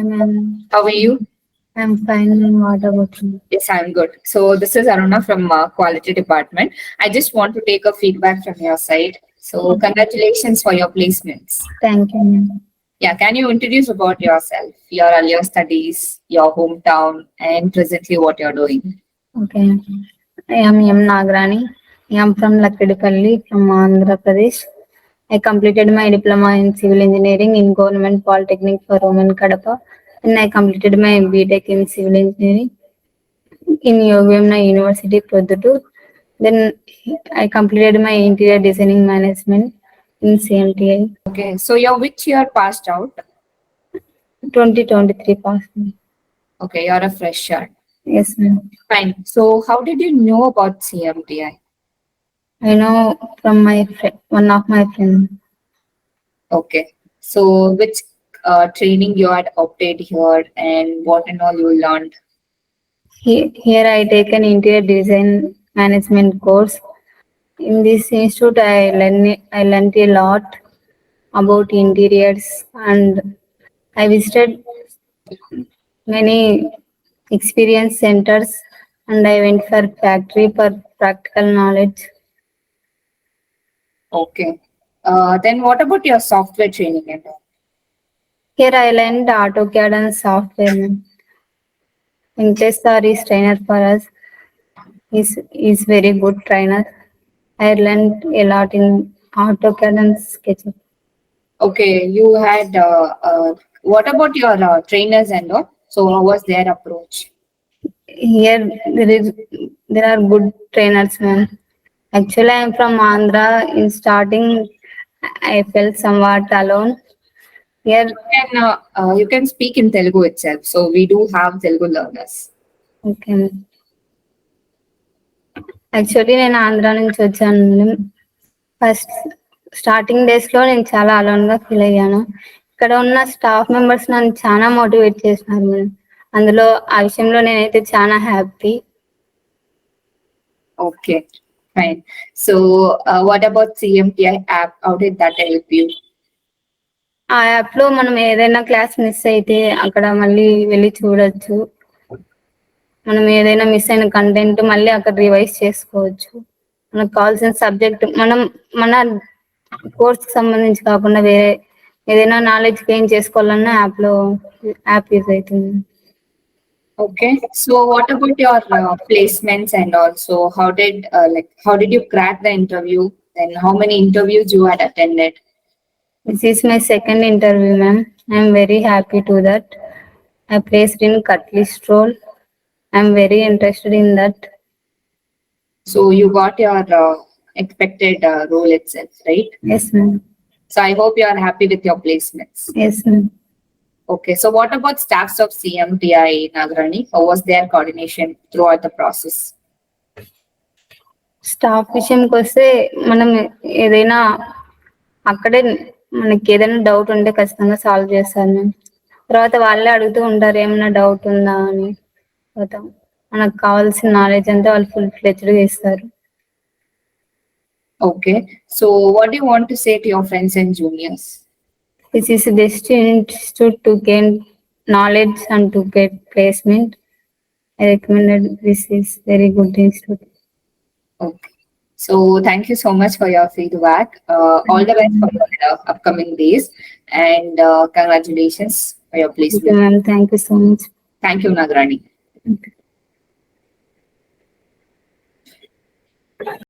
Hi, ma'am. How are you? I'm fine, ma'am. What about you? Yes, I'm good. So this is Aruna from Quality Department. I just want to take a feedback from your side. So Okay. congratulations for your placements. Thank you, ma'am. Yeah, can you introduce about yourself, your earlier studies, your hometown, and presently what you're doing? Okay. I am Nagarani. I am from Lakadipalli, from Andhra Pradesh. I completed my diploma in civil engineering in Government Polytechnic for Women Kadapa. And I completed my BTech in civil engineering in Yogavamna University, Produttur. Then I completed my interior designing management in CMTI. Okay, so you're which year passed out? 2023 passed. Okay, you're a fresher. Yes, ma'am. Fine. So how did you know about CMTI? I know from my one of my friends. Okay. So which training you had opted here and what and all you learned? Here I take an interior design management course. In this institute, I learned a lot about interiors, and I visited many experience centers, and I went for factory for practical knowledge. Okay. Then what about your software training and all? Here I learned AutoCAD and software. Venktesh sir is trainer for us. He's very good trainer. I learned a lot in AutoCAD and SketchUp. Okay, you had what about your trainers and all? So how was their approach? Here there are good trainers, man. Actually, I am from Andhra. In starting, I felt somewhat alone. Here, You can speak in Telugu itself. So we do have Telugu learners. okay. Actually, నేను ఆంధ్ర నుంచి వచ్చాను. First starting days లో నేను చాలా alone గా feel అయ్యాను. ఇక్కడ ఉన్న స్టాఫ్ మెంబర్స్ నన్ను చాలా మోటివేట్ చేసినారు మేడం. అందులో ఆ విషయంలో నేనైతే చాలా happy. Okay, fine. So what about CMTI app? How did that help you? ఆ యాప్ లో మనం ఏదైనా క్లాస్ మిస్ అయితే అక్కడ మళ్ళీ వెళ్ళి చూడొచ్చు. మనం ఏదైనా మిస్ అయిన కంటెంట్ మళ్ళీ అక్కడ రివైజ్ చేసుకోవచ్చు. మనకు కావాల్సిన సబ్జెక్ట్ మన కోర్స్ కి సంబంధించి కాకుండా వేరే ఏదైనా నాలెడ్జ్ గెయిన్ చేసుకోవాలన్నా యాప్ యూజ్ అవుతుంది. Okay. So what about your placements and also how did you crack the interview? And how many interviews you had attended? This is my second interview, ma'am. I am very happy to that. I placed in Catalyst role. I am very interested in that. So you got your expected role itself, right? Yes, ma'am. So I hope you are happy with your placements. Yes, ma'am. Okay. So what about staffs of CMTI Nagarani? How was their coordination throughout the process? Staff విషయంకి వస్తే మనం ఏదైనా అక్కడే మనకి ఏదైనా doubt ఉంటే ఖచ్చితంగా solve చేస్తారు మేము. తర్వాత వాళ్ళే అడుగుతూ ఉంటారు ఏమైనా డౌట్ ఉందా అని. తర్వాత మనకు కావాల్సిన నాలెడ్జ్ అంతా వాళ్ళు ఫుల్ ఫ్లెజ్డ్గా ఇస్తారు. Okay. So what do you want to say to your friends and juniors? This is the best institute to gain knowledge and to get placement. I recommended this is very good institute. Okay. So thank you so much for your feedback. All the best for your upcoming days and congratulations for your Okay, placement. ma'am. Thank you so much. Thank you, Nagarani. Okay.